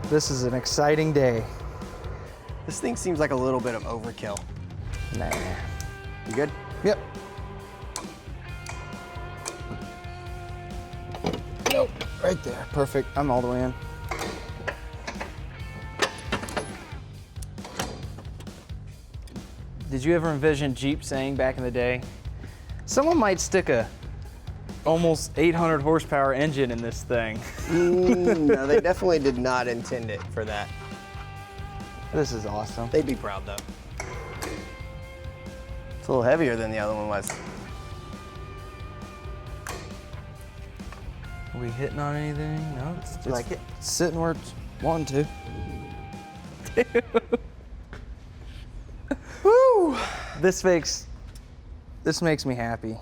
This is an exciting day. This thing seems like a little bit of overkill. Nah. You good? Yep. Nope, right there, perfect. I'm all the way in. Did you ever envision Jeep saying back in the day, someone might stick a almost 800 horsepower engine in this thing? No, they definitely did not intend it for that. This is awesome. They'd be proud though. It's a little heavier than the other one was. Are we hitting on anything? No, it's just Like it? sitting where it's wanting to. Woo! This makes me happy.